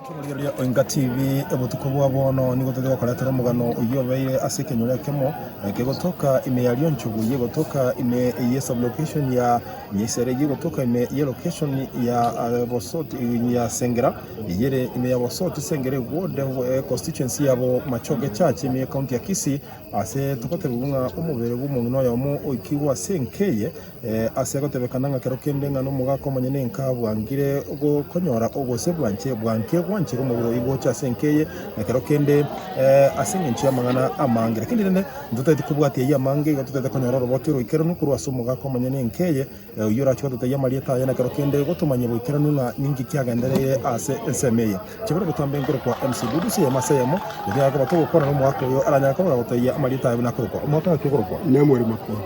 Tunalia Oinga TV ebutuko bwabono nigo tugiye koratera mugano uyobeire asikenyura kemo kegotoka ime ya Lionchugu yegotoka ime ye sublocation ya Nyesere yegotoka ime ye location ya Bosoti ya Sengera yere ime ya Bosoti Sengere ward constituency yabo Machoge Church ime county ya Kisii ase tukote bunga umubere bw'umungino ya mu oikiwa Senkeye ase gotebekananga kero kendenga no mugako manyene nkabwangire go konyora ogose bwanche gwanchiro mu biro igo cha Senkeye kero kende asengenchi amangana amangira kindi ne ndutete kubwati ya mange gatutete konyora robotiro ikero no kurwaso mugako manyene nkeye yora chiko tutaya marieta yana kero kende gotumanye bwikero nuna ningi kyagendereye ase ensemeye kibero gutambe ngoro kwa MC Budusi ya masayamo yaga batoko kora no mwako yo aranyaka bagotaya marieta yabona kuroko umwaka kigoro kwa nemuri makuru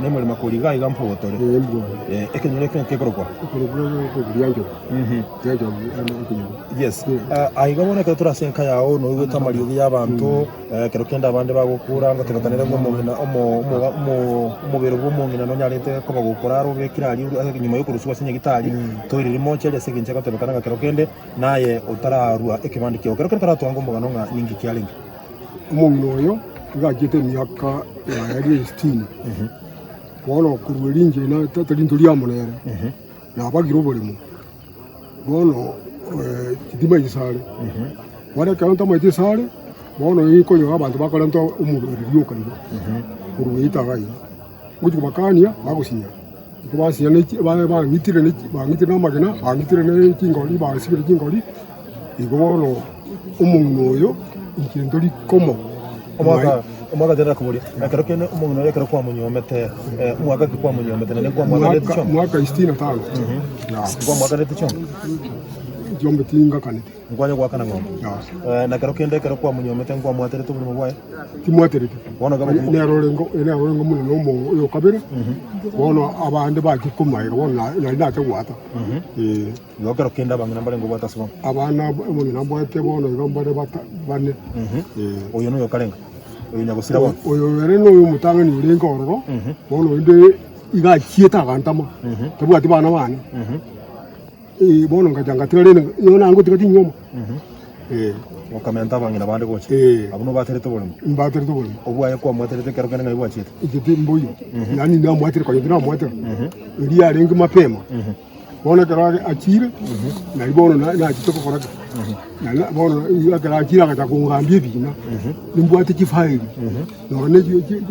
nemuri makuru ga igampo botore ekenyure kegoro kwa byanjo yes aigabona ko turasenka yawo no gwita mariyo y'abantu kero kenda abandi bagukura ngo tebatanira ngo mu biro bw'umungina no nyarete ko bagukura ro bekirari nyuma yo kuruswa sinye gitari toririmo cyele seginche ko tebatanga kero kende naye utararua ekibandikyo kero kero taratwanga umugano nga nyingi kyalinga umungino yo ngagite myaka yari 16 bono kurwerinje na tatalindo lya monere na bagiro bolimo bono kidima yisale wala kanta mo yisale bono yiko yo abantu bakalanta umubiri yoka nibo kurwita gayi nguti bakania bagusinya kubasinya neki ba ngitire na magena ngitire ne kingoli ba sibiri kingoli igono umuntu yo ikindoli komo omwaga dera kumuri akero kene umuntu yakero kwa munyomete mwaga kwa munyomete ne kwa mwaga leti chom mwaga 65 ya kwa mwaga leti chom jombe tinga kanete ngwanya kwa kana ngombe na kero kende kero kwa munyomete kwa mwatere to bulimo bwaye timwatere bona gaba ne arorengo muno no yo kabere bona abande bakikumaye bona na cyagwata yo kero kenda bangina barengo bwata so abana muno nambwate bona ngambare bane oyo no yo karenga oyo nyagusira bona oyo rero no mutanga ni urenga ororo bona inde iga kieta kantama tabwati bana bane bono ngajanga tirene yona ngo tikati nyoma okamenta bangina bande goche abuno batere to bolimo mbatere to bolimo obwaye kwa mwatere te karokana ngai bwachite igiti mboyo yani nda mwatere kwa yindira mwatere iri arenga mapema bono kara achire na ibono na chitoko koraka na bono yakara achira kata kungambie bina nimbwate kifaili no ne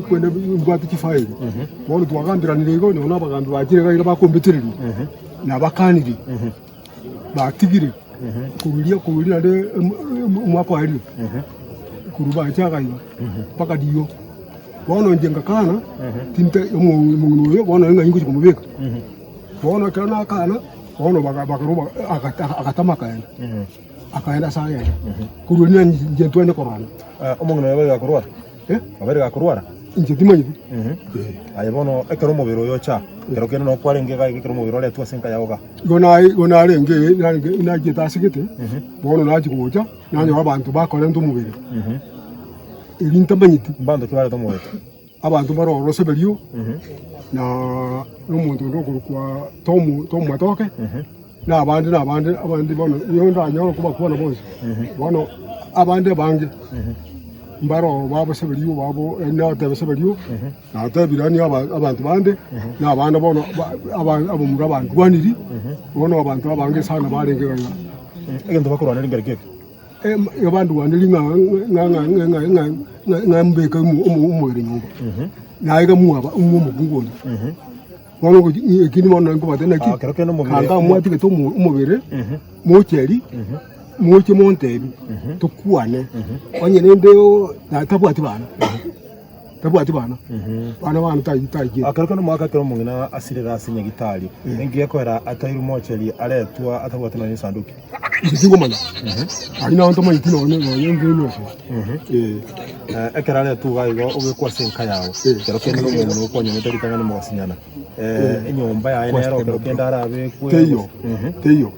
kwenda nimbwate kifaili bono twagambira nirego nona bagambi bakire gaira bakombetereri na bakaniri batigire kubiria de mwako ali kuruba cyagayo paka diyo bono njenga kana tinte umuntu yo bono ngayingo kumubeka bono kana kana bono bakaruba akatamaka yana akaenda saya kurunia njentwa ne korana umuntu yabaye gakurwara abere gakurwara injetima yibi aye bono ekero mubiro yo cha kero kene no kwarenge ga ekero mubiro le twasenka yaoga gona renge na gita sigete bono naji kuja nanyo abantu bakora ndo mubiri irinta banyiti mbando kibara to mubiri abantu baroro sebelio na n'umuntu ndo kwa tomu matoke na abandi bono yonda nyawo kuba kubona bose bono abandi bange mbaro babo sebelio babo na tebesebelio na tebirani abantu bande na abandi bono abo murabantu gwaniri bono abantu abange sana barenge ganya egento bakurana ringereke abantu wandilinga ngambeka umwere nyumba naiga muaba umugungoni bono kini bono ngo batena ki kanga mwati ke to umubere mocheri moche montebi tukwane onye nende na tabwati bana bana tayi akariko no mwaka kero mungina asirira asinya gitari ngiye kwera atairu mocheri aretwa atabwati na sanduki ikingo mana ari na onto mayiti no ngino ekerale tu gaigo obe kwa senka yawo kero kene no muntu ko nyene tari kangana mwasinyana enyomba yaye nero kero kenda arabe teyo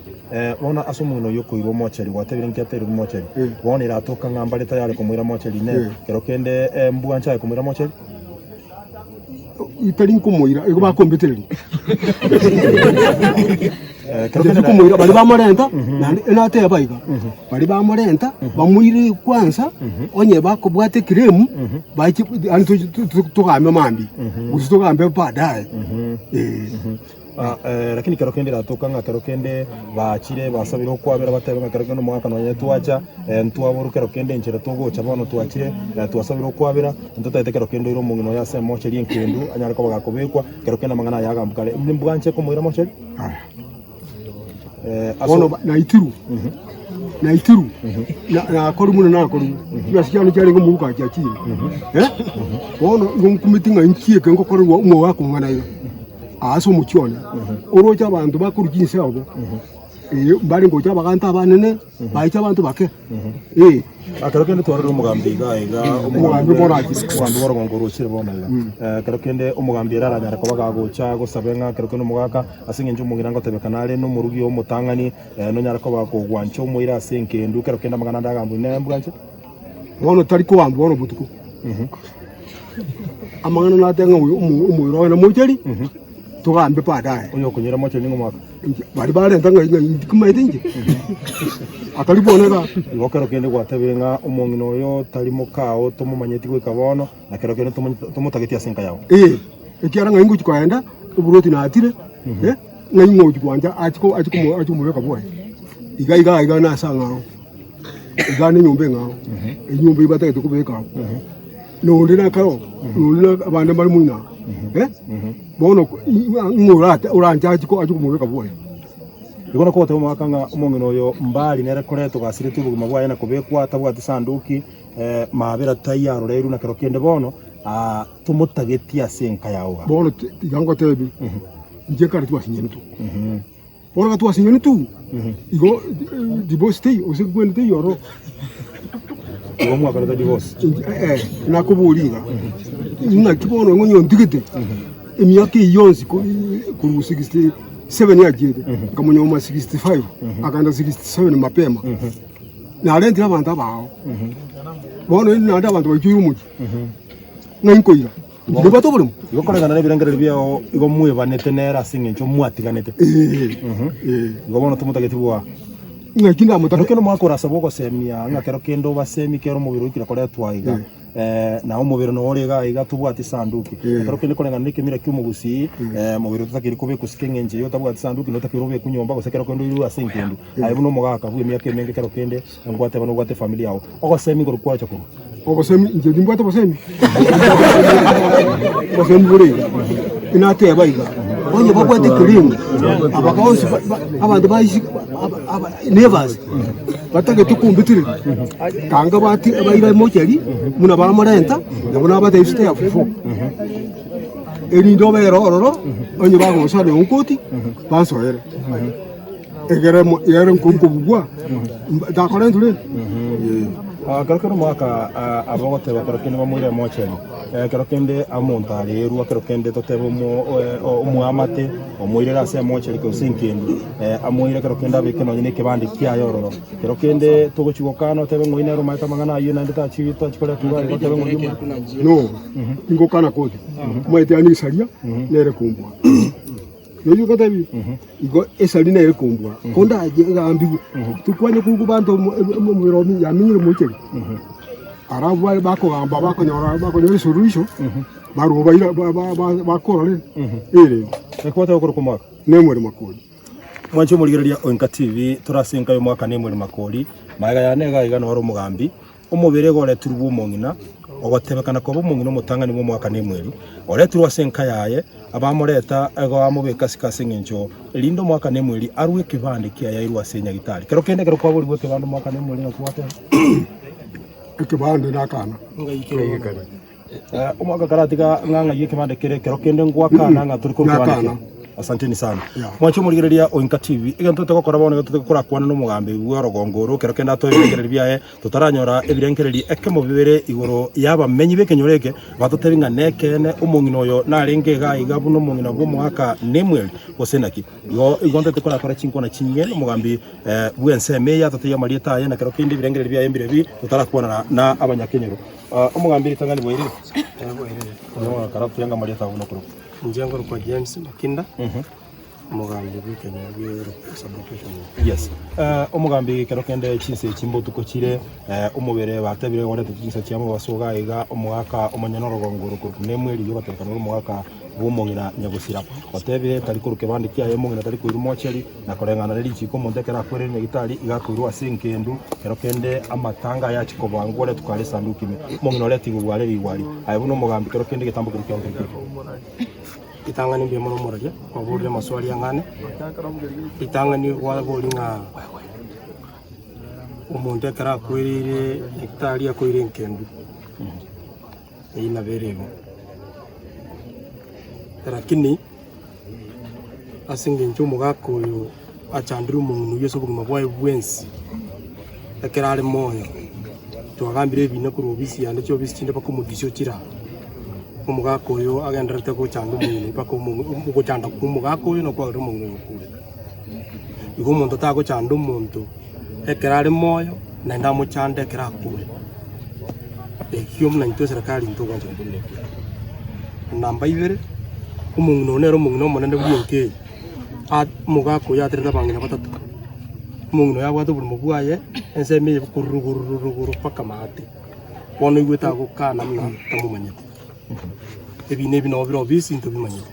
wona asumuno yokoirwo mocheri gwatebire nkiatere mocheri wona iratoka ngamba leta yale kumwira mocheri ne kero kende mbwancha kumwira mocheri itari nkumwira ego bakombetereri kero kumwira bali bamorenta na ate abayiga bali bamorenta bamwiri kwanza onye bakobwate kremu baki antu tukame mambi usitokambe baadaye lakini kero kende ratoka nga kero kende bachire basabira kwabera batebe kero kende mwaka no twacha ntwaburu kero kende nchira togocha bono twachire twasabira kwabera ntotete kero kende iro mungino ya semo cheri enkendu anyara ko bagakobekwa kero kende mangana yagambukale mbwanche ko mwira mocheri bono naitiru na koru muno na koru byasikia ni cyari ngomuka cyakiri bono ngumkumitinga nkiye kengo koru umwe wakungana yo aso mucyona urocha abantu bakurujinse abo bari ngo cyaba kanta abanene bayica abantu bake akaro kende twarira umugambi gaiga umugambi boraki wandu woro ngoro chire bona akaro kende umugambi raranyara ko bagagocha gosabenga akaro kende umugaka asinge nje umugira ngo tebekanale no murugi wo mutangani no nyara ko bakogwancho muira asenke ndu akaro kende magana ndagambu ne mbwanche bono tari ko wandu bono butuko amangana natenga umuyiro na mujeri tugambe baadaye uyo kunyira mocho ningo mwaka bari barenta nga kumaite nje akaliboneka ibokero kende gwatebenga umongino yo tari mukao tumumanyeti gwika bono na kero kende tumutagetia senka yawo ekiara nga ingo chikoenda uburoti na atire nga ingo chikwanja achiko mubeka boye iga na sanga iga ni nyumbe nga nyumbe ibatake tukubeka no ndina karo no abande bari muina bono ngurata uranja achiko mubeka boye igona ko temo akanga umongino yo mbali nere koreto gasire tubu mabwaye na kubekwa tabwati sanduki mabera tayaro rero na kero kende bono tumutagetia senka yawo bono igango tebi nje kare twasinyene tu bono twasinyene tu igo divorce usigwende yoro igo mwaka ra divorce na kubulinga ina kibono ngonyo ndigete emyaka yonsi ku 67 yagire kamunyoma 65 akanda 67 mapema na alendira abantu abaho bono ni nanda abantu bacyuye umugi nayinkoira ndiba to bulimo yokoragana n'ibirangare byaho igo muye banete nera singe cyo mwatiganete igo bono tumutageti bwa ngakinda mutaka keno mwakora saboko semia ngakero kendo basemi kero mubiro ikira kore twaiga na umubiro no orega iga tubwati sanduki kero kende kore ngandike mira cyumugusi mubiro tutakiri kube kusikenge nje yo tabwati sanduki no takirobe kunyomba ko sekero kendo iru asenkendu ayibu no mugaka vuye myake menge kero kende ngwate bano gwate familia yawo oko semi ngo kwacha ko oko semi nje ndimbwate basemi basemi buri inate yabayiga onye bakwate krimu abakawonsi abantu bayishi nevers batake tukumbitire kanga bati abayira mocheri muna bamorenta nabona abatayiste yafufu erindo berororo onye bagosale unkoti basoyere egeremo yere nkunkubugwa dakorentule Karokendo mwaka abogote bakarokende bamwire mocheri karokende amontale ruwa karokende totebo umuamate omwire rase mocheri ko sinkindu amwire karokende abikeno nyine kibandi kya yororo karokende togochigokano tebe ngoine ro maita mangana ayo na ndeta chito chikora tuwa tebe ngoine no ngokana kodi mwite ani salia nere kumbwa Yoyo katabi igo esalina ere kumbwa konda agambi tukwanye kuko bantu mubiromi yaminyire mucheri arabu bali bako gamba bako solution baru bayira bakora ere ekwata okoro kumaka nemwe makoli mwancho muligereria Oinka TV turasenka yo mwaka nemwe makoli maga yanega igano waro mugambi umubere gore turubu mongina ogotebekana ko bomungino mutangani mu mwaka nemweri oretu wasenka yaye abamoreta ego amubeka sikasengenjo lindo mwaka nemweri arwe kibande kya yayi wasenya gitari kero kende kero kwaburi bote bando mwaka nemweri na kwate kibande nakana umwaka karatika nganga yike bande kero kende ngwakana nga turiko kibande asanteni sana mwacho murigereria Oinka TV iganto tegokora bono tegokora kwana no mugambe bw'orogongoro kero kenda to igereria biae tutaranyora ebirenkereri ekemo bibere igoro yaba menyi bekenyoreke batotebinga nekene umungino oyo narenge ga igabu no mungino bwo mwaka nemwe gosenaki yo igonto tekora kora chinko na chinye no mugambi bw'enseme ya toteya marieta ya na kero kindi birengereri biae mbirebi tutarakwana na abanyakenyero umugambi tangani bwire no karatu yanga marieta uno kuro njengo kwa James Makinda umugambi bw'Kenya sublocation. Yes umugambi kero kende chinse chimbo tukokire umubere batabire wale tukinsa cyamwe basoga iga umwaka omanyanorogongoro kunemwe riyo batekana umwaka bw'umongina nyagusira batebire tari kuruke bandikia yemongina tari kuiru mocheri na korengana riri chiko mondekera kwere ne gitari igakuiru asinkendu kero kende amatanga ya chikobangore tukale sanduki mongina leti gwale riwali ayibuno umugambi kero kende gitambo kirikyo itangani mbemo moraje kwabure maswali yangane itangani wabolinga umuntu akara kwirire hektari ya kwire nkendu ina verebo lakini asinge nchumo gakoyo achanduru umuntu yeso buguma bwaye bwensi akera ari moyo twagambire bine ku rubisi yande cyo bisi kinde bakumudisyo kira umugakoyo agenderete ko cyangwa umuntu pako umugo cyanda ku mugakoyo no kwa umuntu ukuri igo umuntu tago cyanda umuntu ekera ari moyo na ndamo cyanda ekera kure ekiyo mna nto serikali nto kwanje kubune namba ibere umuntu nero umuntu monende bwinke a mugakoyo atereta bangina batatu umuntu yabwato buri mugwaye enseme kuruguru paka mate wono igweta ko kana mna tamumanyete ebine bino biro bisi into bimanyite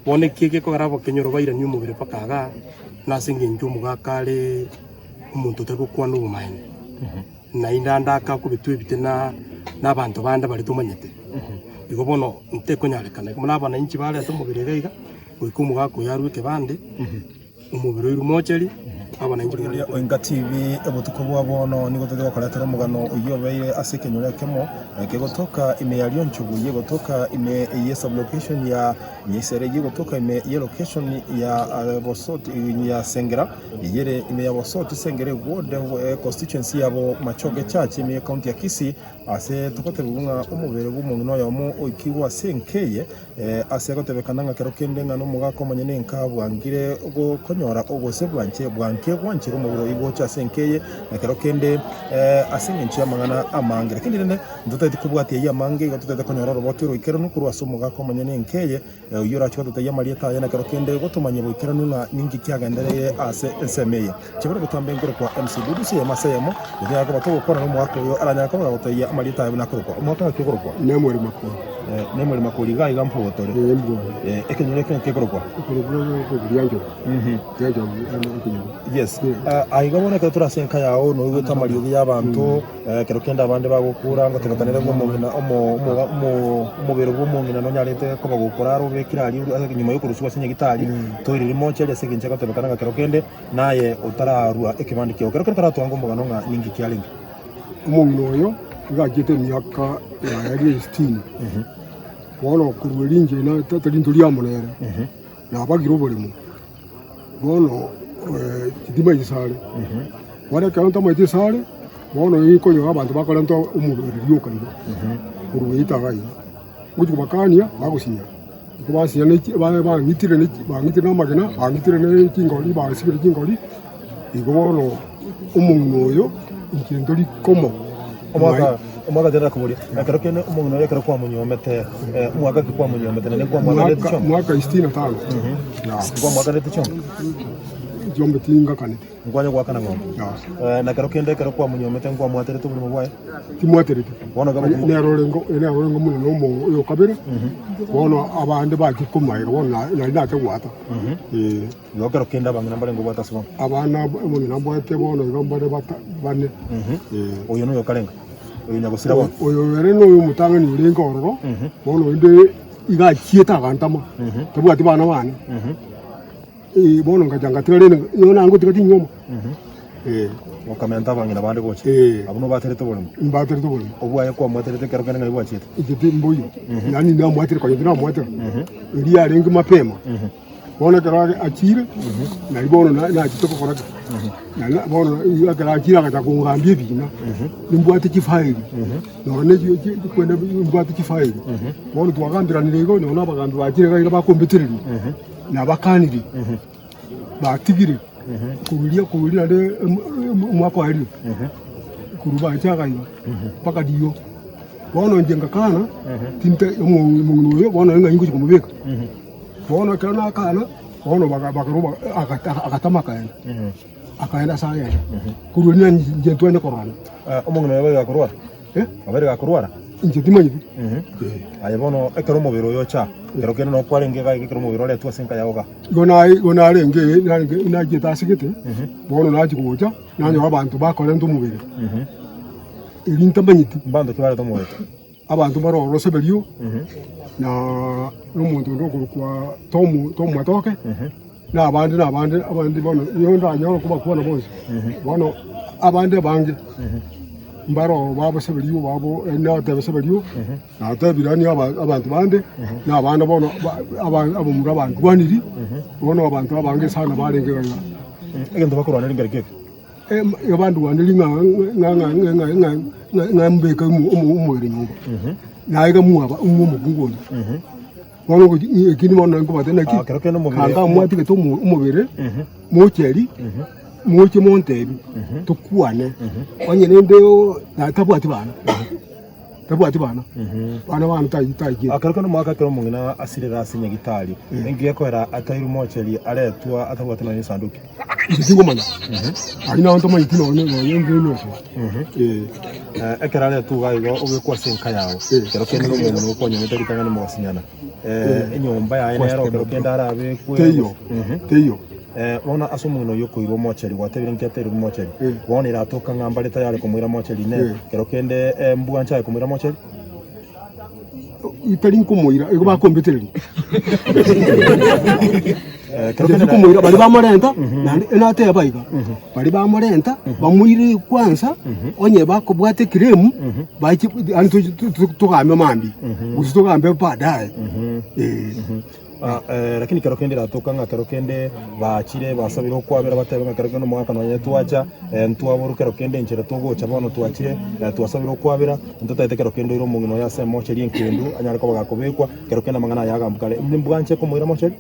wone keke ko garabo kenyoro baira ni umubire pakaga nasinge njo mugakale umuntu tego kwano umayine na indanda ka ku bitu bitena nabantu banda bali tumanyite igo bono nteko nyarekana ko nabana inchi bale atumubire gaiga uyikumuga yarwike bande umubiro irumocheri abana injiri Oinka TV ebutuko bwa bono nigo tete bakoretera mugano uyobeire asikenyura kemo kegotoka ime yaliyo nchuguye gotoka ime ye sublocation ya nyesere ye gotoka ime ye location ya Bosoti ya Sengera yere ime ya Bosoti Sengere ward constituency yabo Machoge Church ime county ya Kisii ase tukote bunga umubere bw'umuntu ya mu oikiwa senkeye ase gotebekananga kero kendenga no mugako manyene nka bwangire go konyora ogose bwanke wanchiro mubiro ibo cha senkeye na kero kende asinge nchi amangana amangire kindi nene ndote kubwati ya mange gotete konyora robotiro ikero nukuru asumuga ko manyene nkeye uyura chiko tete ya marieta yana kero kende gotumanye bukero nuna ningi kyagandereye ase ensemeye kibero gutambe ngoro kwa MC si ya masayemo yako batobo kora no mwako yo aranya ko bagotoya marieta yana koro kwa mwaka kigoro kwa nemwe makuru nemwe makuru ga igampo botore ekenyere kekoro kwa byanjo yes aigabona ko turasenka yawo no gwita mariyo y'abantu kero kenda abandi bagukura ngo tegatanire ngo mubero bw'umungina no nyarete ko bagukura ro bekirari nyuma yo kuruswa sinye gitari toririmo cyane segenje ko tebakana kero kende naye utararua ekibandikyo kero kero taratwango mugano nga ningi kyalingi umuntu oyo ngagite myaka yari 16 wono kurwelinje na tatalinto lyamonera na bagiro bolimo wono kidima yisale wale kanto maite sale wono yiko yo abantu bakolanto umubiri yoka ndo kurwita gayi nguti bakania bagusinya ko basinya neki bangitire na magana bangitire ne kingoli basibire kingoli iko wono umuntu oyo ikendo likomo omwaga tena kumuri akaro kene umuntu oyo akaro kwa munyomete mwaga kwa munyomete ne kwa mwaga leti chom mwaka 65 kwa mwaga leti chom jombe tinga kanete ngwanya kwa kana ngombe na karo kende karo kwa munyomete kwa mwatere tu mu bwaye timwatere wono gaba ne rolengo muno no mo yo kabere wono abande bakikumaya wona na te wata yo karo kende abangina mbale ngo bata so abana muno nambwete bono ngombare bata bane oyo no yo kalenga oyo nyagusira bo oyo rero no mutanga ni ulenga ororo bono inde iga chieta gantama tebwati bana bane bono ngajanga tirene yona ngo tikati nyoma okamenta bangina bande goche abuno baterete bolimo mbaterete bolimo obwaye kwa mwaterete kero kene ngali bwachete igiti mboyo nani na mwatere kwa yina mwatere iri arenga mapema bona karage achire na bono na chitoko koraka na bono akara achire akakungambie bina nimbwate chifaili no ne kwenda nimbwate chifaili bono twagambira nilego no nabagambi bachire gaira bakombetereri na bakaniri batigire kurulia de mwako ali kuruba chagayo paka dio bono njenga kana tinte mungu yo bono nga ingo kumubeka bono kana kana bono bakaruba akatamaka yana akaenda saa yana kurulia njentu ene korana umungu nawe gakurwara abere gakurwara injetima yibi aye bono ekero mubiro yo cha kero kene no kwarenge ga ekero mubiro le twasenka yaoga gona renge na gitasigete bono naji kuja nanyo abantu bakore ndu mubiri irinta banyiti mbando kibara to mubiri abantu baroro sebelio na n'umuntu ndo kwa tomu matoke na abandi bono yonda nyoro kuba kubona bose bono abandi bange mbaro babo sebelio babo na tebe sebelio na tebirani abantu bande na abana bono abo muri abantu gwaniri bono abantu abange sana barenge ganya egento bakurwana ringereke abantu waneli nga mbeka umwere nyumba naika muaba umugungoni bono ko ikini bono ngo batena ki kanga mwati ke to umubere mocheri moche montebi tukwane wanyene ndeo na tabwati bana bana tayi akaruka no mwaka kero mungina asirira asinya gitari engiye kwera atairu mocheri aretwa atabwati na sanduki singo mana ari na onto mayiti no yenge no ekera le tu gaigo obe kwa senka yawo kero kene no mungu ko nyene tari tangana mo sinyana enyomba ya enero kero kenda arabe kwe teyo wona asumunno yokoirwo mocheri gwatebire nkiatero mocheri wona iratoka ngamba leta yale kumwira mocheri ne kero kende mbuga nchaye kumwira mocheri itari nkumwira ego bakombetereri kero kumwira bali bamorenta na te baiga bali bamorenta bamwire kwanza onye bakobwate kiremu baki antu tukambe mambi usitokambe baadaye lakini kero kende ratoka nga kero kende bachire basabira kwabera batebe nga kero kende mwaka no nyetwacha ntwaburu kero kende nchera togocha bono twachire twasabira kwabera ntotete kero kende iro mungino ya se mocheri enkendu anyara ko bagakobekwa kero kende mangana yagambukale nimbwanche ko muira mocheri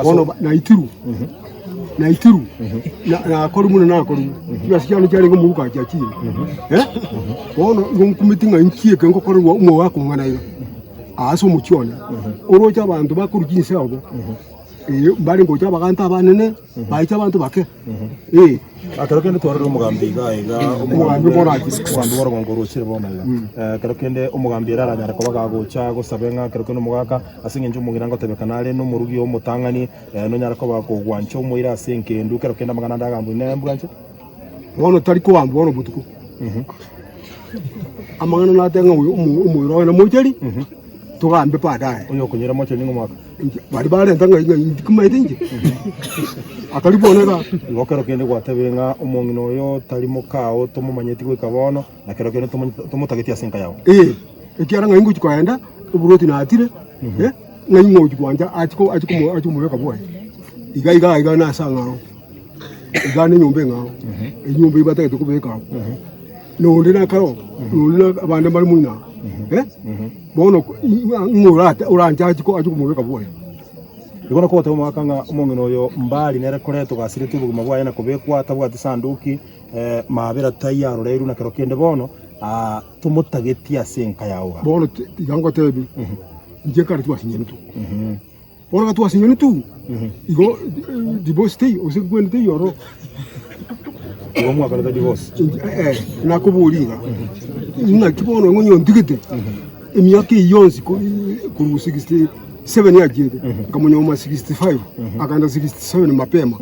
bono na itiru na akori muno na akori yasikyano cyari ngo muruka cyakire bono ngumkumitinga inkiye kengo kori umwe wakungana yo aso mucyone urocha abantu bakurujinse abo bari ngo cyabaganta abanene bayica abantu bake akarokende twarero umugambi gaiga umugambi boraki abantu baro ngo ruchire bona akarokende umugambi yararanya ko bagagocha gosabenga akarokende umugaka asinge nje umugira ngo tebekanale no murugi wo mutangani no nyara ko bagogwancho umuira asenkendu akarokende amagana ndagambu ne mbwanche bono tariko wambu bono butuko amagana natenga umuyiro na mujeri tugambe baadaye uyo kunyera mocho ningo mwaka bari barenta nga kumaite nje akaliboneka ngokero kende gwatebenga umongino yo tali mukao tomumanyeti gwe kabono na kero kende tomutageti asenka yawo ekiara nga ingo chikwaenda uburoti na atire nga ingo chikwanja achiko mubeka boy iga na sanga iga ne nyumbe nga enyumba ibatageti kubeka no ndina karo no abande bari muina bono ngurata uranja achiko mubeka boy igona ko tawo makanga umongino yo mbali nere koreto gasire tubu mabwaye na kubekwa tabwati sanduki mabera tayaro rero na kerokende bono tumutageti asenka yawo bono igango tebi nje kare twasinyeni tu bono twasinyeni tu igo dibosti usikwende yoro igo mwaka da divorce na kubulinga inga kibono ngonyo ndigete emyaka yonsi ku 67 yagende kamunyo ma 65 akanda 67 mapema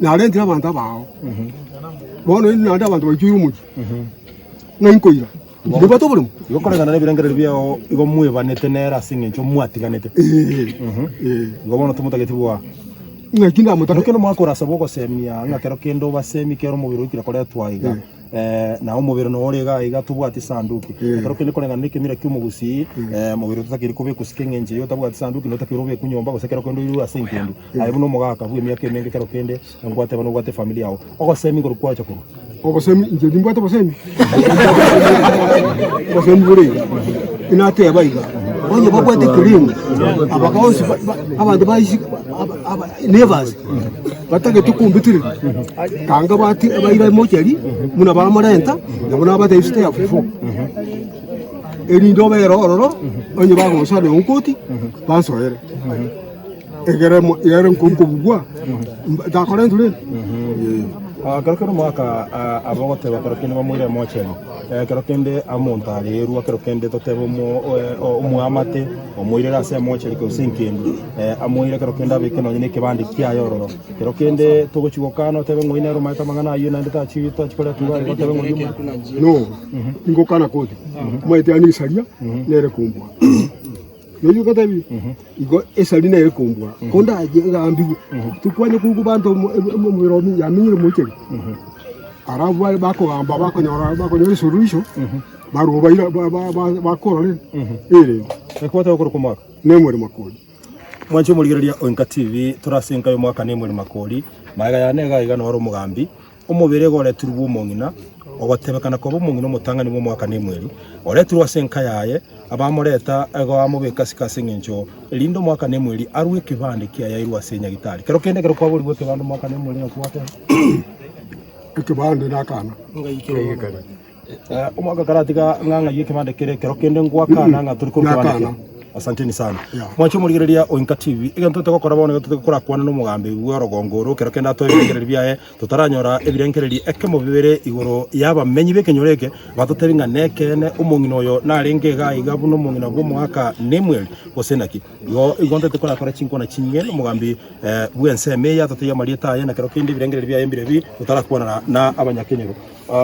na alenti abantu abaho bono ni nanda abantu bacyuye umuji nayinkoira ngo batobulimo yokorega na birangere byaho igo muye banete nera singe cyo mwatiganete ngo bono tumutageti bwa ngakinda mutaka keno mwakora saboko semia ngakero kendo basemi kero mubiro kira kore twaiga na umubiri no orega iga tubwati sanduki kero kende korenga nikimira cyumugusi mubiri tutakiri kubika sikengenje yo tabwati sanduki no takirobe kunyomba gusekera kwendo iru asenkendu ayibu no mugaka vuye myaka emenge kero kende ngwate bano gwate familia yao ogosemi ngoro kwacha kuru ogosemi nje ndimbwate bosemi bosemi buri inate abayiga onye bakwete kirimu abakaosi abandi bayisi nevers batage tukumbitire kanga bati abayira mocheri muna bamorenta nabona abate ifite yafufu eri ndobe rororo onye bagosane onkoti basoyere egeremo yere nkunkubugwa dakorentule Karokendo mwaka abogote bakarokende bamwire mocheri karokende amontari eru karokende totebo umuamate omwire rase mocheri ko sinkindu amwire karokende abike no nyine kibandi kya yororo karokende togochigokano tebe ngwine ro maita mangana ayo nande ta chita chikora tuwa tebe ngwine no ngokana kodi maite ani saria nere kumbwa Yoyo katabi igo esali na yekombwa konda agambi tukwanye kubantu mu romi yaminyire mucheri arabu bako gamba bako nyora solution baro bayira bakorore ekwata okoro kumaka nemwe makoli mwanche muligereria Oinka TV turasenka yo mwaka nemwe makoli maiga ya nega iga no mugambi umubere gore turubu mongina ogotebekana ko bomungino mutangani mu mwaka nemweri oretu wasenka yaye abamoreta ego amubeka sikasengenjo lindo mwaka nemweri arwe kibande kia ya irwa senya gitari kero kende kero kwa buri bwe kibande mwaka nemweri akwate kibande nakana ngayikire umwaka karatiga nganga yikibande kero kende ngwakana nga turi kibande asanteni sana mwacho muligereria Oinka TV iganto tegokora bone gukora kwana no mugambe bw'orogongoro kero kenda to igereria biaye tutaranyora ebirenkereri ekemo bibere igoro yaba menyi bekenyoreke batoteringa nekene umungino yo narenge ga igabu no mungino bwo mwaka nemwe gosenaki yo igonto tekora kora chinkona chinye no mugambi bw'enseme ya totiya marieta ye na kero kindi birenkereri biaye mbirebi tutarakwana na abanyakenyero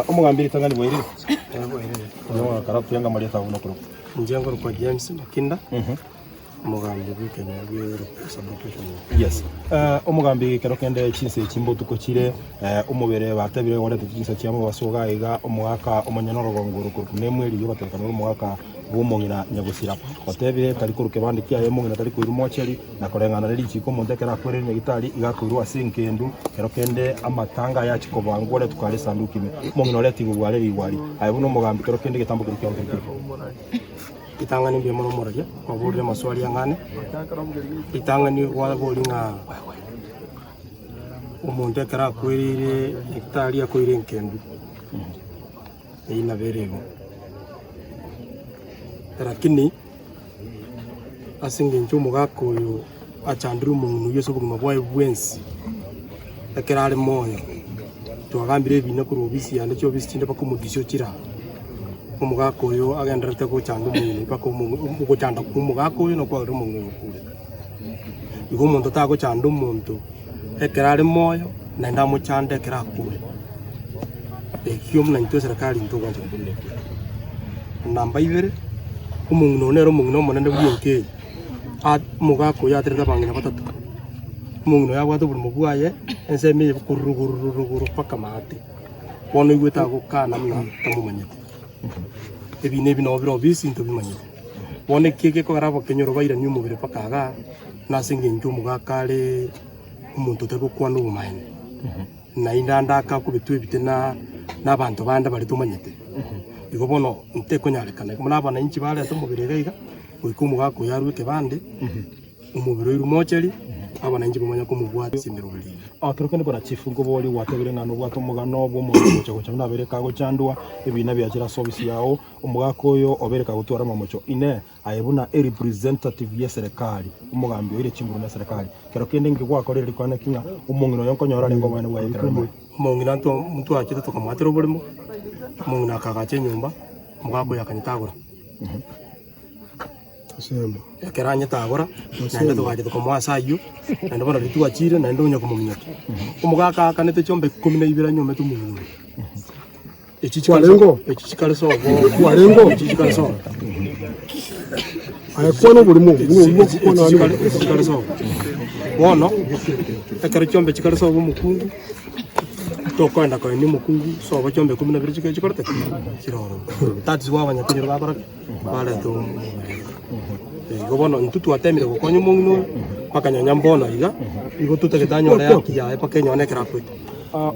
umugambi tangani bwere no karatu yanga marieta uno kuro njengo kwa James Makinda umugambi bw'Kenya bw'Euro Sublocation. Yes umugambi kero kende chinse chimbotu ko chire umubere batabire wore tukinsa cyamo basoga iga umwaka umunyanorogongoro ko nemweri yo batekana umwaka bw'umongina nyagusira otebire tari kuruke bandiki ayo mongina tari kuiru mocheri na korengana riri chiko mondekera kwere ne gitari iga kuiru asinkendu kero kende amatanga ya chiko bangore tukale sanduki me mongina oreti gubware riwari ayo no mugambi kero kende gitambuka kyo itangani mbe mono moraja kwa burde maswali yangane itangani wala bolinga umuntu akara kwirire hectare ya kwire nkendu ina berego lakini asinge nchumo gakoyo achandru muntu yeso buguma bwaye bwensi akara ale moyo twagambire bino ku rubisi yande cyo bisi kinde bakumugisho kira umugakoyo agenderete ko cyanda umuntu bako umugo cyanda umugakoyo no kwa rumuntu kure igo muntu tako cyanda umuntu ekerare moyo na ndamo cyanda ekera kure ekiyo muna ntose rakali ntoga njombulle namba ibere umuntu nero umuntu monende bwinke a mugakoyo atereta bangina batatu umuntu yagwata buri mugwaye enseme kuruguru paka mate wono igweta ko kana mna tamumanyete ebine bino biro bisi into bimanyete wone keke ko garabo kenyoro baira nyu mubire pakaga nasinge nju mugakale umuntu tego kwano umayene na indanda ka kubitu bitena nabantu banda bari tumanyete igo bono nteko nyarekana ko nabana inchi bale atumubire gaiga uyikumuga yarwe kebande umubiro irumocheri abana inji bamanya ko mugwati sindiro bili akirokene bora chifu ngo boli watebere ngano bwato mugano bwo mu cyo cyo nabereka go chandwa ebina byakira service yawo umugakoyo obereka gutwara mamocho ine ayebuna representative ya serikali umugambi ile chimburu na serikali kirokende ngi gwakorera likwana kinga umungino yonko nyora lengo bwana bwa yekera umungino nto mtu akita to kamatero bolimo umungino akagache nyumba mugako yakanyitagura sema yakeranye tagora nande tugaje tukomwasa ayo nande bona ritu achire nande unya kumuminyaki umugaka kanete chombe 12 nyome tumunyuru echichikale so warengo echichikale so ayakwana buri mu ngo kukona echichikale so wono ekare chombe chikale so bumukungu tokwenda koini mukungu so bachombe 12 chike chikorete kiroro tati wa banyakinyoro bakora bale to igo bono ntutu atemire gukonyo mungno pakanyanya mbona igo tutegetanyora yakiya pakenyonekera kwetu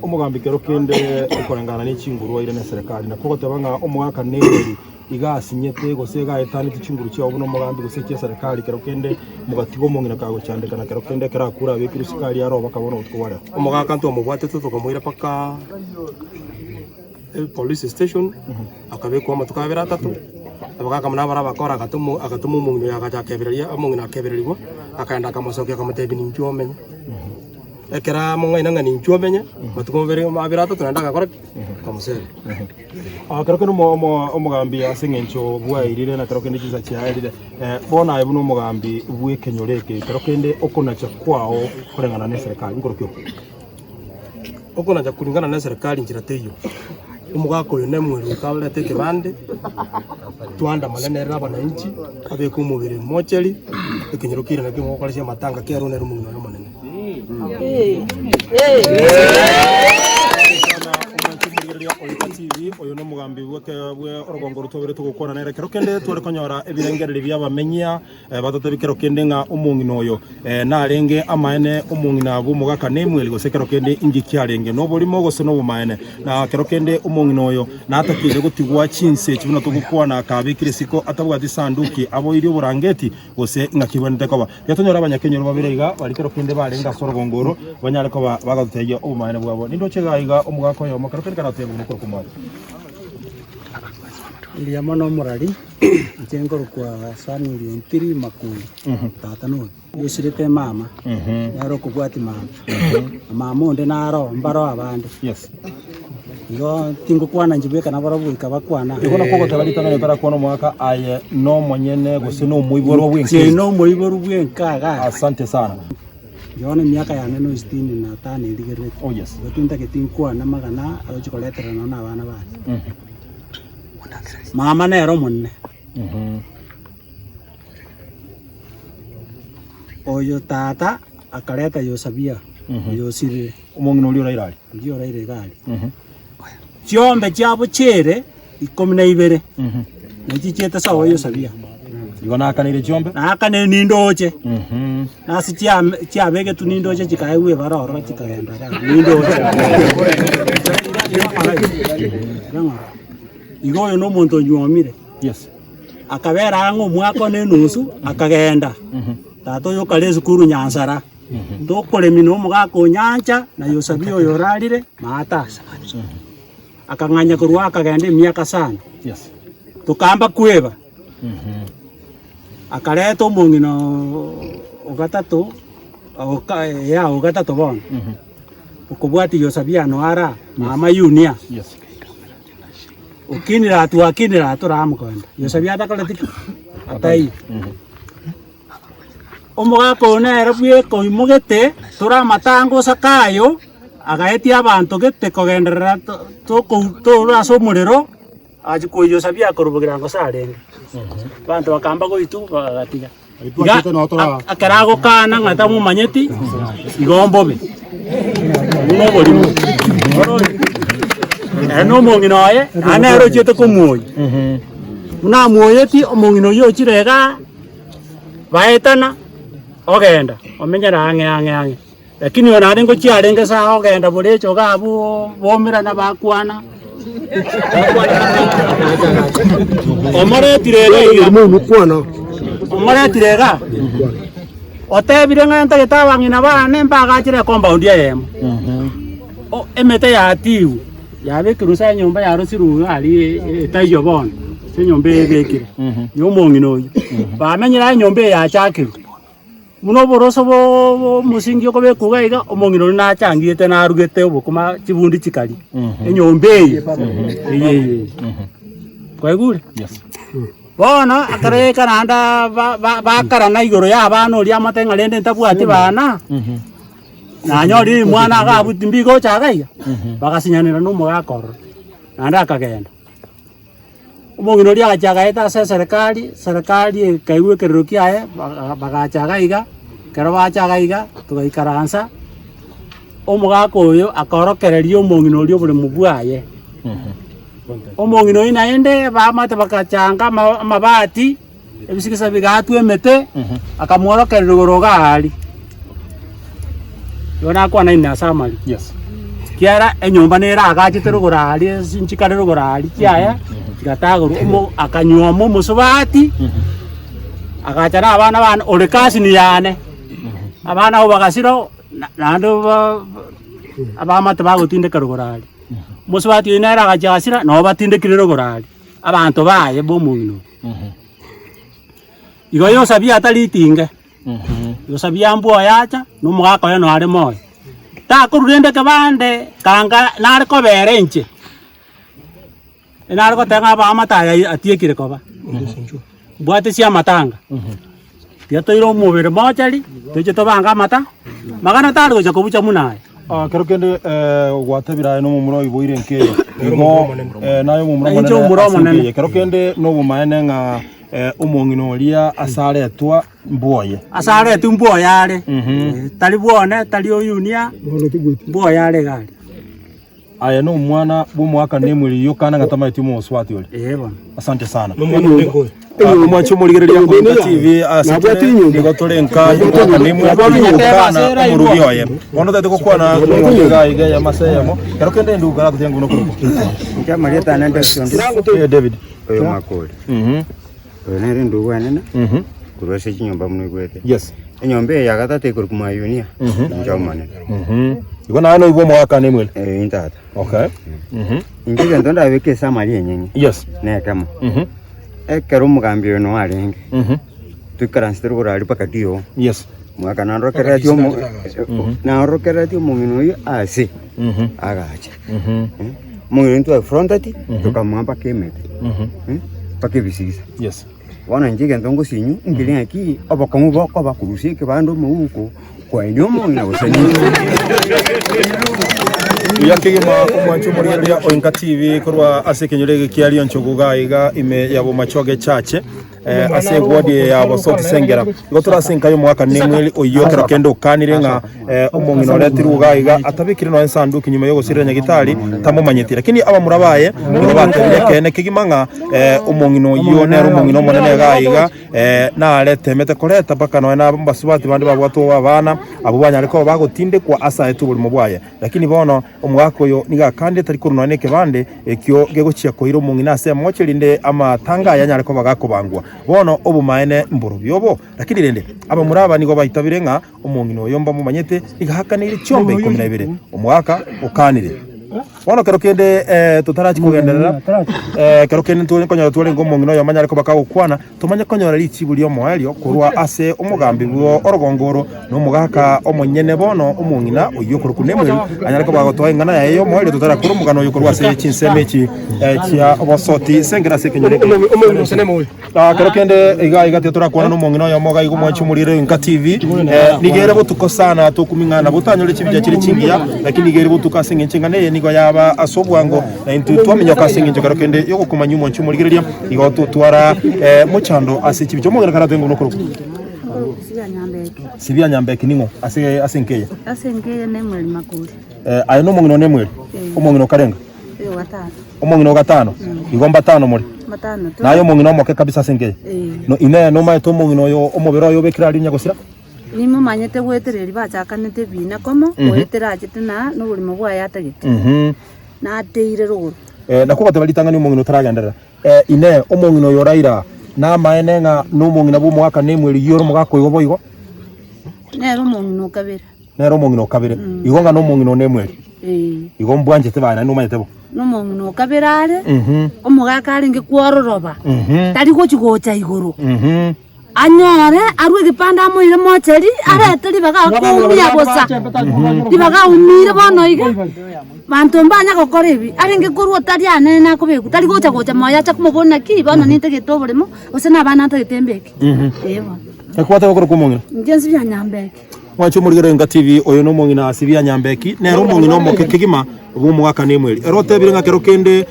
umugambi kero kende ukorengana n'ikinguru ire na serikali na kogo tabanga umwaka neri igasinyete gose gaetani tikinguru cyo buno mugambi gose cya serikali kero kende mugatibo mungina kago cyandikana kero kende kera kura bekiru sikali yaro bakabona utwara umugaka nto mubwate tutokamwira paka police station akabeko amatukabira atatu abagaka munabara bakora agatumu umuntu yagacakebereria amungina akebererwa akaenda kamasoke kamatebi nincyomenya ekera mungaina ngani nincyomenya matukomvere mabira atatu nanda gakora kamusere kero kene umugambi asengencho bwairire na kero kende kiza cyairire bona ibuno umugambi bwekenyoreke kero kende okonacha kwao kurengana na serikali ngorokyo okonacha kulingana na serikali njira teyo umugako yo nemwe rukabla teke bande twanda malene raba na inchi abe kumubire mocheli ekinyirukira na kimo kwalisha matanga kero ne rumungu na manene oyo no mugambi wake bwe orogongo rutobere tugukora nere kero kende twari konyora ebirengerere byabamenya batote kero kende nga umungino oyo narenge amaene umungina bu mugaka nemwe gose kero kende ingi kyarenge no bolimo gose no bumaene na kero kende umungino oyo natakire gutigwa chinse kibuna tugukwana kabikire siko atabwa disanduki abo iri burangeti gose ngakibonete koba yatonyora abanyakenyoro babirega bari kero kende barenga sorogongoro banyare ko bagateye ubumaene bwabo nindo chegaiga umugaka yo kero kende kanateye mu kumara Iliama no morari jengo kwa sani ntiri makulu tata no yosirete mama yaro kubwati mama onde naro mbaro abande yes yo tingo kwana njibeka na barabu ikabakwana igona koko tabalitana yotara kono mwaka aye no monyene gose no muiboro bwenke no muiboro bwenkaga asante sana yone miaka ya neno 65 ndigere oh yes batinda ketinkwa na magana ajokoletera na abana bane mama nero munne oyo tata akareta yosabia yosire umongino uri urairari ndio raire gali cyombe cyabo chere 12 nakicheta sawa yosabia igona akanire cyombe nakane nindoche nasi cyabege tu nindoche kikaiwe baroro kikagenda nindoche igoyo no muntu nyomire yes akabera ngo mwako nenusu akagenda tato yo kale zukuru nyansara ndokole mino mugako nyancha na yosabio yoralire matasa akanganya kurwa akagenda miaka sana yes tukamba kweba akareto mungino ugatatu ugatatu bona ukubwati yosabia no ara mama yunia yes ukinira atu ramukonda yosabia atakaletika atai omugako nero bwe ko imugete turamatango sakayo agaeti abantu gete kogenderera to raso murero aje ko yosabia korubugira ngo sarenge bantu bakamba go itu bagatiga akarago kana ngata mu manyeti igombobe no bolimo eno mongino aye anero chete kumuoy una muoyeti omongino yo chirega baetana ogenda omenyera ange lakini ona arengo chiarenge sa ogenda bolecho gabu bomera na bakwana omare tirega mu kwana omare tirega otebire nganta getabangina bane mbaga chire compound ya yemo o emete ya tiu yabe kirusa nyumba ya rusiru ali tayo bon se nyumba ebekire nyomongino bamenyira nyumba ya chakiru muno boroso bo musingi ko bekuga iga omongino na changiete na rugete obukuma chibundi chikali enyumba ye kwegure yes bona akareka nanda bakara na igoro ya abana ori amatenga lende ntabwati bana na nyori mwana gabuti mbigo chagaiga bagasinyanira no mugakoro nanda akagenda umongino ria gachagaeta serikali kaiwe keruki aye bagachagaiga kero bachagaiga tugaikaransa omugaka oyo akorokereria omong'ina oria oboremo bwaye omong'ina oyo naende bamate bakachanga amabati ebisigisa bigatwa emete akamworokerera igoro gari yona akwana ina samari Yes. kiara enyomba nera agachite rugorari sinchikare rugorari kiaya kigatagoro akanywa musubati agachana abana ore kasi ni yane abana ho bagasiro nando abamate bagotindeka rugorari musubati nera agachasira no batindekire rugorari abantu baye bomungino igo yo sabia atalitinge yo sabia mbuo yacha no mugaka yo no ari moyo ta kururende kabande kanga nari ko berenche nari ko tanga ba amata atiekire koba bwate cia matanga tia toiro mubere mochari teje to banga mata magana tari gocha kubucha munaye kero kende gwatabira no mumuro iboire nke igo nayo mumuro monene kero kende no bumaene nga omong'ina oria asaretwa mboye asaretwa mboye are tari bwone tari oyunia mboye are gari aya no mwana bw'omwaka nemweri yokana gatamaiti muswati ori bona asante sana mwacho murigereria Oinga TV asante nigo turenka nemweri omurugi oye bono tete gukwana ngoga iga ya maseyemo kero kende nduga kutenga no kuruko Nja Marieta nende siondi David oyo makoli oyo nere nduga nene kurwese chinyomba muno gwete yes enyomba ya gatatu ikuru kumayunia nja manene igo nayo no ibo mwaka nemweri intata okay injige ndonda weke samali yenyenye yes ne kama ekero mugambi ono arenge tukaransitero kurali pakadio yes mwaka narokeratio narokeratio mungino yo ase agacha mungino ntwa frontati tukamwamba kemete pakebisisa yes wana njige ndongo sinyu ngile aki abakamu bako bakurusike bando muko kwa nyomo na usani yakigima omwancho murigereria Oinga TV kurwa asekenyurege kiario nchoguga iga ime yabo machoge chache ase gwadi ya bosoti sengera gotura senkayo mwaka nemweli oyokera kendo kanire nga omong'ina oretiruga iga atabikire no ensanduku nyuma yo gusiranya gitari tamumanyitira lakini aba murabaye nigo baterire kene kigima nga omong'ina oyo nero omong'ina monene ga iga na aretemete koreta baka no na basubati bandi babwato abana abo banyare ko bagotinde kwa asa etu buri mubwaye lakini bono omwaka oyo niga kandi tari kurunane kebande ekyo gegochia koiro omong'ina ase mocherinde ama tanga yanyare ko bagakobangwa bono obumaene mburu byobo lakini rende aba muraba nigo bayitabire nga omong'ina oyo mba mumanyete igahakanire cyombe 12 omwaka ukanire bono kero kende tutarachi kugenderera kero kende tuli konyora tuli ngo omong'ina oyo amanyare ko bakagukwana tumanye konyora richi buri omoelio kurwa ase omugambi bwo orogongoro no mugaka omonyene bono omong'ina oyo kuruku nemweri anyare ko bagotwa ingana yayo omoelio tutara kuru mugano oyo kurwa ase chinsemechi chia obosoti sengera sekenyore kero kende iga tetura kuona no omong'ina oyo moga igo mwanchu murire Oinga TV nigere butuko sana tukumingana butanyore chibija chiri chingia lakini nigere butuka sengengane nigo yaba asobwango na intu twamenyoka sengenge kero kende yo kumanya mwanchu murigereria igo tutwara muchando ase chibija mogera karatengo no kuruku Sibia Nyambeki ningo asenkeye nemweli makuri ayo no omong'ina nemweli omong'ina karenga yo gatano omong'ina gatano igomba tano muri matano to nayo omong'ina omoke kabisa asenkeye no ine no maito omong'ina oyo omobero oyo bekira ari nyagosira nimo manyete gwetereri bachakanete bina komo gwetera achete na no burimo bwa yatagete na ateire ruguru nakuba tabalitangani omong'ina otaragenderera ine omong'ina oyo raira na maene nga no omong'ina bo mwaka nemweli yoro mugako igo boigo nero omong'ina okabere nero omong'ina okabere igo nga no omong'ina nemweli igo mbwanjete bana no manyete bo no omong'ina okabere are omugaka arenge kwororoba tari gochigocha iguru anyore arwe gipanda amoire mocheri arete libagakumia bosa libagaumire bono iga bantu mbanya gokora ibi arenge kurwo tari anene akubeku tari gocha moya cha kumubona ki bono nite gitoboremo ose na bana nte gitembeki ebo ekwata gokora kumong'ina njensi bya Nyambeki mwacho murigere Inga TV oyo no mongina Sibia Nyambeki nero mongino mo kekigima ubu mwaka ni mweli erote birenga kero kende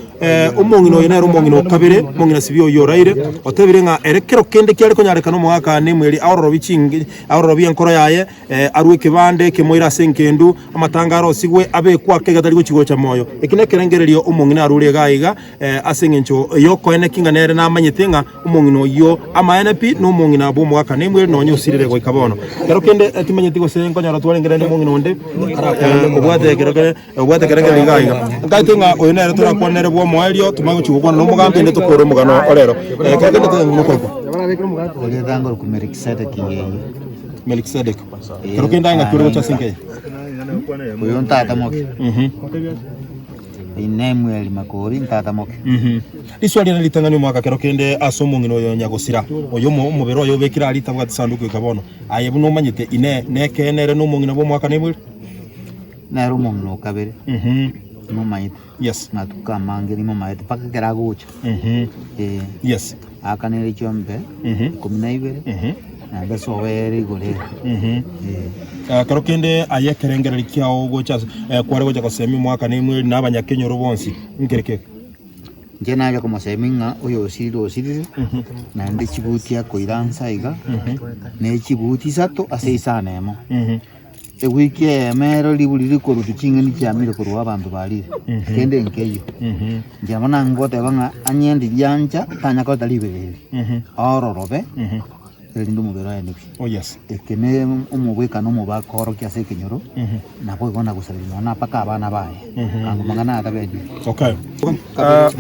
umongino oyo nero mongino kabire mongina Sibia oyo raire otebirenga erekero kende kyari konyareka no mwaka ni mweli auroro bichingi auroro byenkoro yaye arwe kibande kemoira senkendu amatangaro sigwe abe kwa kegatari guchigo cha moyo ekine kerengererio umongina arure gaiga asengencho yoko ene kinga nere na manyetenga umongino yo ama NP no mongina bo mwaka ni mweli no nyusirire go ikabono kero kende timanyetigo sengo nyara twalengere no mongino onde obwate kero obwate kero ligaiga ngaitenga oyo nere turakonere bwo mwaelio tumago chugwa no mugambe ndete kore mugano orero kagende tengukoko Tango ku Melkisedek yeye. Melkisedek. Kero kenda nga kure cha sinke. Uyo ntata moke. Inemu ali makori ntata moke. Iswali na litangani mwaka kero kende asomo ngino yo nyagosira. Oyo mubero yo bekira ali tabwa sanduku kabono. Ayebu no manyite ine neke nere no mungina bo mwaka nemwe. Nero mungino kabere. No mayite. Yes. Natuka mangeri mo mayite paka keragucha. Yes. Akanere chombe. 12. Na beso weri gole. Kero kende aye kerengera likiao gocha kware gocha kosemi mwaka nemwe n'abanyakenya robonsi nkereke. Je naje como seminga oyo siro na ndi chibuti yako iransa iga ne chibuti sato aseisana emo wiki emero libuliri ko rutichinga ni cyamire ko abantu bari kende nkeyo njamana ngote banga anyendi byanja tanya ko dalibere ororobe elindo mubero ene oh yes ekene umubweka no mubakoro kyase kinyoro nabo ibona gusabira na paka abana baye kango mangana atabedi okay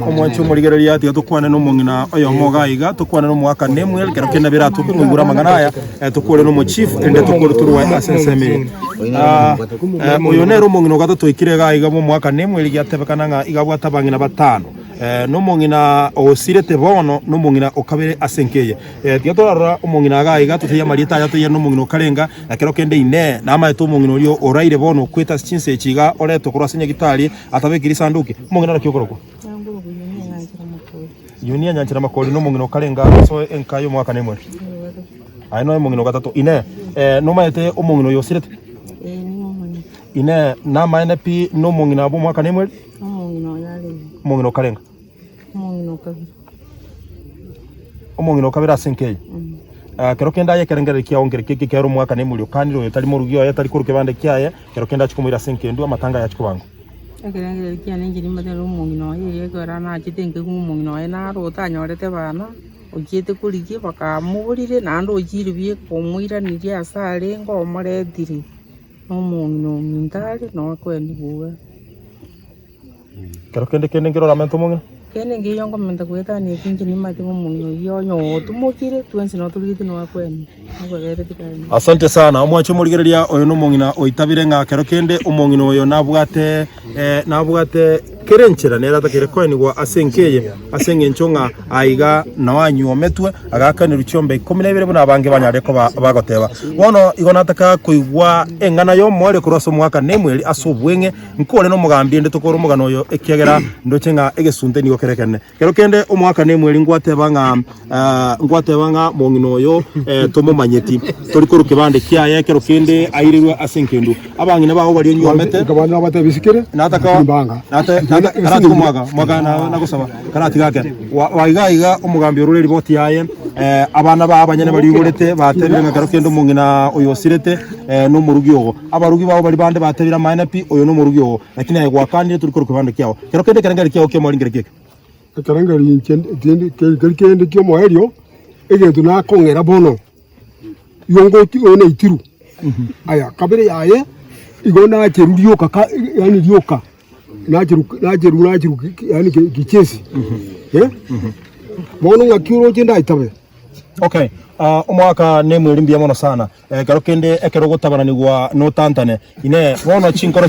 omwancho murigereri ati tukwane no mungina oyo mogaiga tukwane no mwaka nemwe kero kenda bira tukungura mangana aya tukore no mo chief ende tukore turuwa asenseme oyo nero mungino gatatu ikire gaiga mo mwaka nemwe ligyatebekana nga igabwa tabangina batano no mungina osirete bono no mungina okabere asenkeye tiatorara mungina gaiga tuteya marita ya tuya no mungino karenga akero kende ine na ama eto mungino rio oraire bono kweta chinse chiga oreto kurasenya gitari atabekiri sanduki mungina rakiyokoroko Yunia nyanchira makoli no mungino karenga so enkayo mwaka nemwe aino mungino gatatu ine no maete omungino yosirete ine na maene pi no mungina bo mwaka nemwe mungino karenga omungino kabira senkeye kero kenda ye kerengere kia ongere kiki kero mwaka nemwe lyo kaniro yatali morugyo yatali kuruke bande kiaye kero kenda chikumira senkendu amatanga ya chikubango kerengere kia nenjiri matero omungino ye kora na chitenge kumungino ye na rota nyorete bana ogiete kurigie bakamuburire nando ogire bie komwiranirie asare ngomoretire no mungino mintari no kwendi buwe kero kende ngero lamento mungino kene ngiyo ngomenta kweta ni kinji ni mati mungino yo nyo tumukire twensi no turigite no akweni ngorere tikani asante sana omwacho murigereria oyo no mungina oitabire nga kero kende omungino oyo nabwate kerenchera nera takire koini gwa asenkeye asengenchonga aiga nawanyuometwe agakani ruchombe 12 buna bange banyare ko bagoteba wono igona taka kuigwa engana yo mwere kuroso mwaka nemweli asubwenge nkore no mugambi ende tokoro mugano yo ekiagera ndochenga egesunte nigo kerekene kero kende omwaka nemweli ngwateba nga mongino yo tomo manyeti tori ko rukibande kiaye kero kende airirwe asenkendu abangine baho bari nyuomete kabana batabisikire nataka mbanga karati kumwaga na gusaba karati gake waiga umugambi urure riboti yaye abana ba abanyane bari yurete batebire ngakaro kendo mungina oyo sirete no murugyo abarugi babo bari bande batebira mainapi oyo no murugyo lakini ayi gwakandi turi ko kubande kyao kero kende kerengere kyao kemo ringere keke kerengere kende kyo moelio egento na kongera bono yongo ti one itiru aya kabere yaye igona cherudio kaka yani rioka najiru yani kichesi mono ngakiro jenda itabe okay umwaka nemwe limbia mono sana kero kende ekero gotabana nigwa no tantane ine wono chinkoro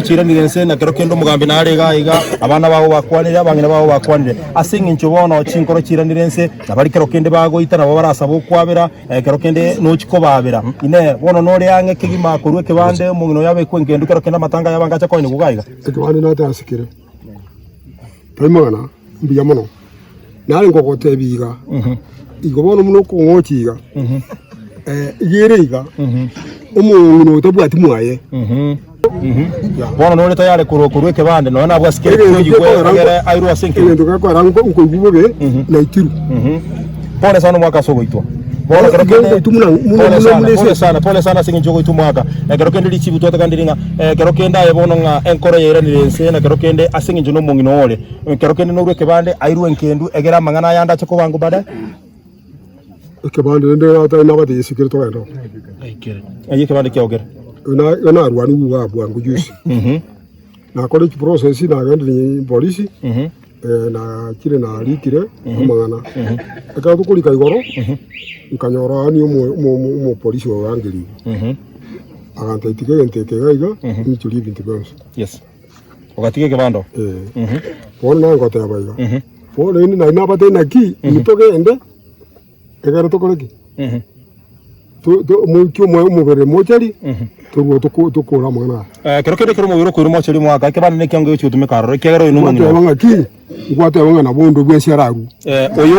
chirangirense na kero kendo mugambi na arega iga abana bawo bakwanire abangine bawo bakwanire asingincho bono chinkoro chirangirense na bari kero kende bago itana barasa bo kwabera kero kende no chiko babera ine wono nore yange kigima kurwe kebande mungino yabe kwengendo kero kenda matanga yabangacha koine gugaiga ekwane no tasikire paimana mbia mono nari ngogote biga igobono muno ko ngochiga igere iga umuntu utabwati mwaye bono none tayari kurwe kebande no na bwasikere kuyigwe agera airu asenke ibintu gakora ngo ngubuge na itiru pole sana mwaka sogo itwa bono pole sana singi jogo itu mwaka kero kende lichibu to takandiringa kero kenda ebono nga enkoro yera nirense na kero kende asingi jono mungino ole kero kende no rwe kebande airu enkendu egera mangana yanda chako bangu bada kebande ndende ata na bade sikire to endo ayi kebande kyogera na arwani wa bwangu juice na kore ki process na gandi polisi na kire na litire amangana aka kukulika igoro ikanyora ni mo polisi wa angeli aganta itike entete gaiga ni chuli bintu bose yes ogatike kebando pona ngote abaiga pona ni na nabate na ki mitoke ende egara tokoleki mo bere mochari to kora mwana kero kende kero mo biro ko mochari mwaka kebande ne kyango yuchu tume karo kegero inu mwana wanga ki ngwate wanga na bondo gwe siararu oyo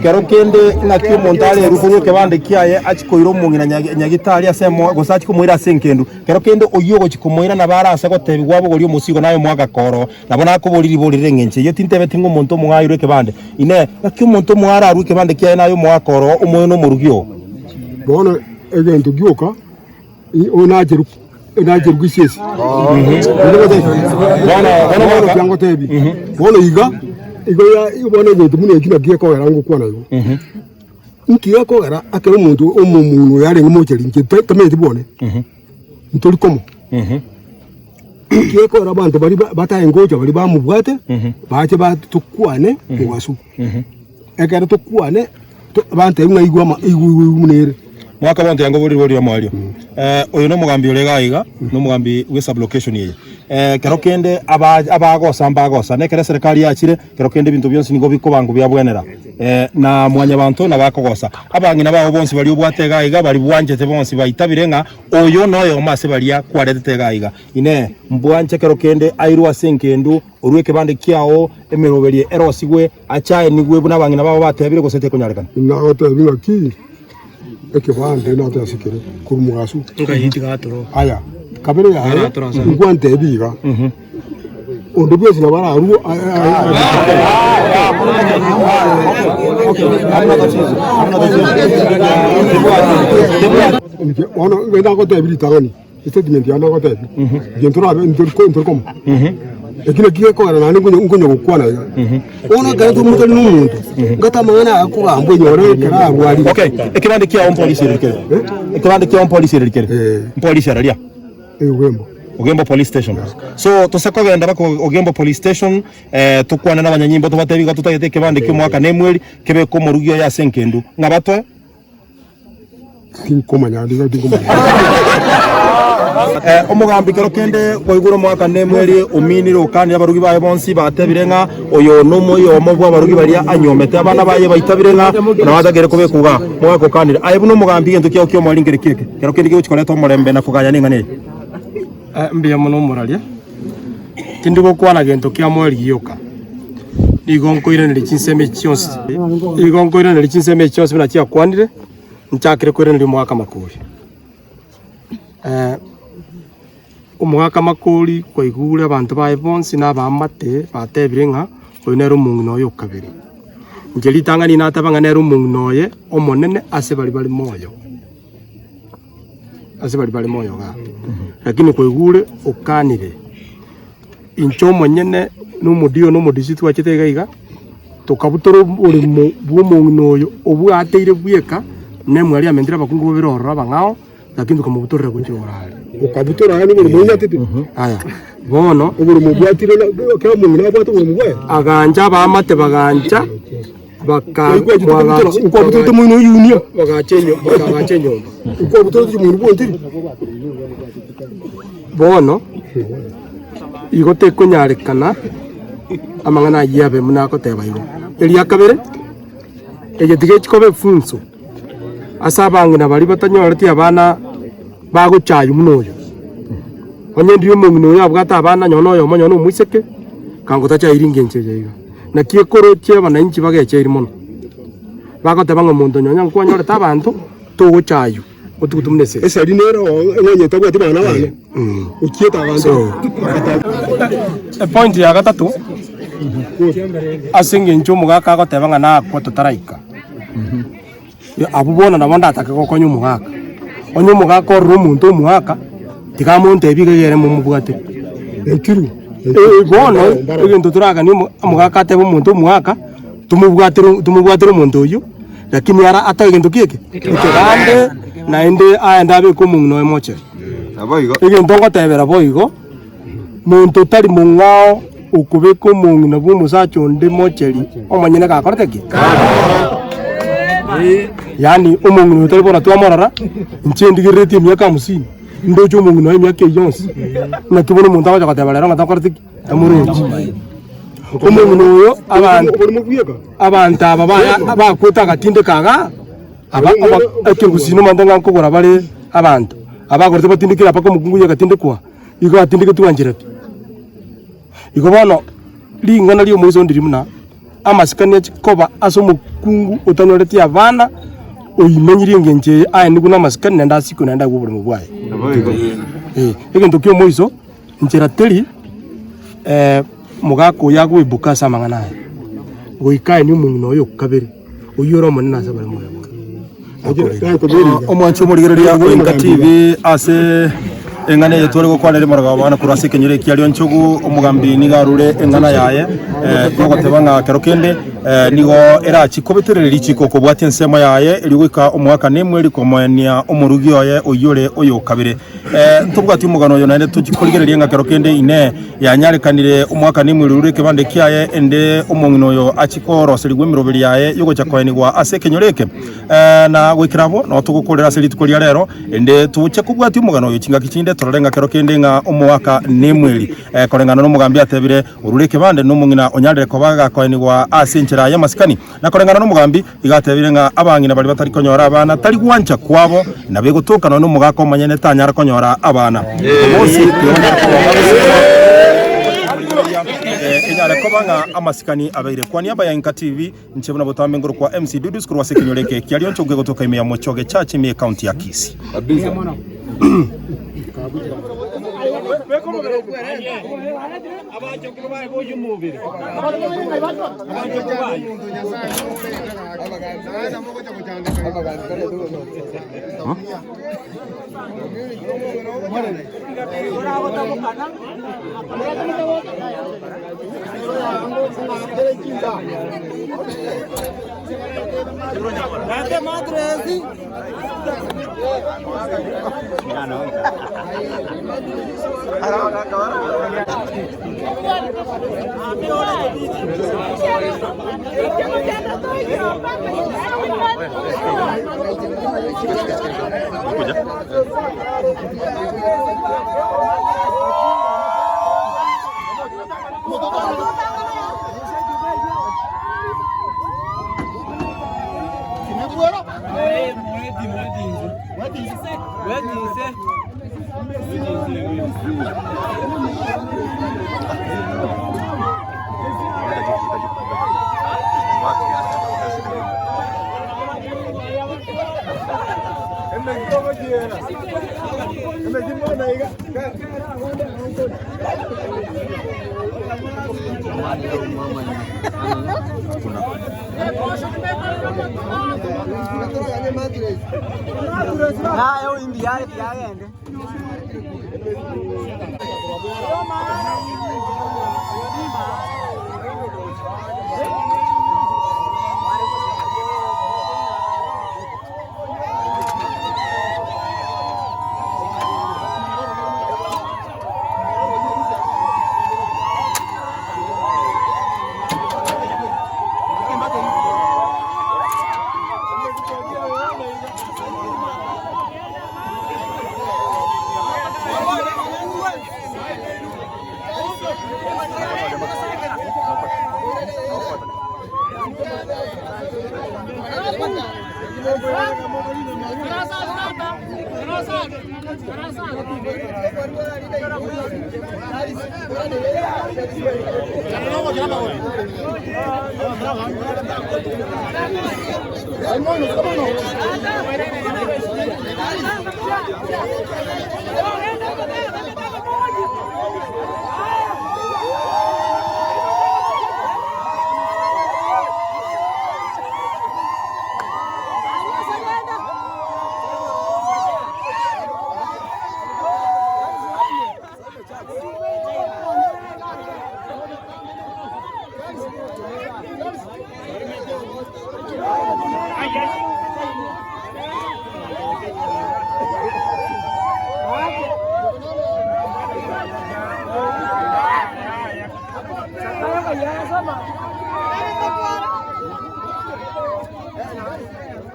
kero kende ngakio montale rukuru kebande kiaye achikoiro mungina nyagitali asemo gosachi kumwira senkendu kero kende oyogo chikomoira na barasa gotebi gwabo gori musigo nayo mwaga koro nabona ko borire ngenche yo tintebe tingo monto mwairo kebande ine ngakio monto mwara aru kebande kiaye nayo mwaga koro umoyo no murugio bona egento gyoka onajeru gwisesi bona kyango tebi bona iga ya bona ngeto mune kina gieko yarangu kwa nayo nkiya ko era akero muntu omumuntu yare ngomocheri nke tamete bone ntori komo nkiya ko era bantu bari bataye ngoja bari bamubwate bache batukwane muwasu ekera tukwane abantu emwe igwa munere mwaka bonte yango bori amwalio oyo no mugambi olega iga no mugambi we sub location yeye kero kende abagosa nekere serikali yakire kero kende bintu byonse nigo biko bangu byabwenera na mwanya bantu na bakogosa abangina babo bonse bali obwatega iga bali bwanjete bonse baitabirenga oyo noyo mase bali akwaretega iga ine mbwanje kero kende airu asenkendu orweke bande kiao emeroberie erosigwe achaye nigwe buna bangina babo batebire gosete kunyarekana na otebinga ki ekebande na tasikire kurumugasu ngahiti gatoro aya kabere ya ngwante biga ondo bwezi na bara aru ono ngenda ko tebi tangani statement ya na ko tebi gentura ntorkom ekine kiye ko na ngunyo gukwana ona gato muto n'umuntu ngata mwana akuba ambo nyore kera abwali okay ekibande kiya on police rekere ekibande kiya on police rekere police aralia Ogembo police station so tosako genda bako Ogembo police station tukwana n'abanyanyimbo tubatebiga tutayete kibande cy'umwaka nemweri kebe ko murugyo ya senkendu ngabatwe kinkomanya ndiga omugambi kero kende koiguro mwaka nemweri uminire ukandi abarugi baye bonsi batebirenga oyo nomoyo omobwa abarugi bari anyomete abana baye baitabirenga na badagere kubekuga mwaka ukandi ayebu no mugambi gento kyo kyo mwalingire kike kero kende gichikoleto murembe na kuganya ningane mbiya muno muralia tindigo kwana gento kya mweri gioka igonkoire ne chinseme chionsi igonkoire ne chinseme chionsi na chia kwanire nchakire kwire ne mwaka makuri umwaka makuri kwa igure abantu bae bonsi na bamate batebirenga oinero mungno yo kabiri ngeli tangani na tabanga nero mungno ye omonene ase bali moyo ga lakini kwa igure ukanire incho monyene no mudio no modisi twachete iga tukabutoro uri mu mungno yo obu ateire buyeka nemwe ali amendira bakungu birorora bangao lakini tukamubutorera kunjorale ukabutora hani muri munya tete aya bono uburi mubwatire kera mungu nabwate uburi mubwe aganja bamate baganja ukabutora mungu yunia bagachenyo ukabutora mungu bwontiri bono igote kunyarekana amangana yabe munako tebayo eli akabere eje tige chikobe funso asabangina bali batanyoreti abana bagochayu munoyo onye ndiyo mungino ya bwata abana nyono yo monyo no mwiseke kango tacha iringe ncheje na kiekoro che bananchi bageche irimono bagote bango muntu nyonya kwanyore tabantu tugochayu otukutumnese esa dinero enye tagwa tibana bana ukieta abantu point ya gatatu asinge nchumu gaka gotebanga na kwa tutaraika abubona na bonda ataka gokonya umugaka onye umugaka oru muntu umugaka tigamuntu ebigegere mu mubwate ekiru bono egento turaga ni umugaka atebo muntu umugaka tumubwatira umuntu uyu lakini ara atagento kieke kigande naende aenda abe mungino emoche egento ngotebera boigo muntu tari mungao ukubeka mungino bumusacho ndi mocheri omanyene gakorete ki yani umungino tari bora twamorara nchendigirete myaka 50 ndocho mungino myaka yonsi na kibono muntu abaje gatebalera ngatakorete ki amurenji umungino uyo abantu aba bakweta gatinde kaga ekengusino mandanga nkogora bale abantu abakorete batindikira pako mukungu yagatinde kwa igo atindike tuanjira igo bono lingana lyo mwizo ndirimuna amasikania chikoba aso mukungu utanyoreti abana oyimenyiri ngenje aya nikuna masikani nenda siku nenda gubure mubwaye egento kyo mwizo njera teri mugako yago ibuka samangana goikaye ni mungino yo kabere uyoro monena sabale moyo omwancho murigereria Inka TV ase engane yetore gukwanere maraga bana kurase kenyere kialio nchugu omugambi nigarure engana yaye gogotebanga kerokende nigo era chikobeterere lichiko kobwati ensema yaye eligwika omwaka nemwe likomania omurugi oye oyore oyo kabire tubwati umugano yo nane tukikorigereria nga kerokende ine yanyarekanire omwaka nemwe lurure kebande kiaye ende omongino yo achikoro seligwe miroberi yaye yogo chakwanigwa ase kenyoreke na gwikirabo no tugukorera seri tukoria rero ende tuche kubwati umugano yo chinga kichinde tororenga kerokende nga omwaka nemweli korengana no mugambi atebire urure kebande no mungina onyarere kobaga kwanigwa ase nchera ya masikani na korengana no mugambi igatebire nga abangina bali batari konyora abana tari gwancha kwabo na begotoka no mugako manyene tanyara konyora abana bose enyara kobanga amasikani abaire kwa niaba ya Inka TV nchebona botambe ngoro kwa MC Dudus kurwa sekinyoreke kialio nchoge gotoka ime ya Mochoge Church ime county ya Kisii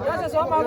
Sasa soma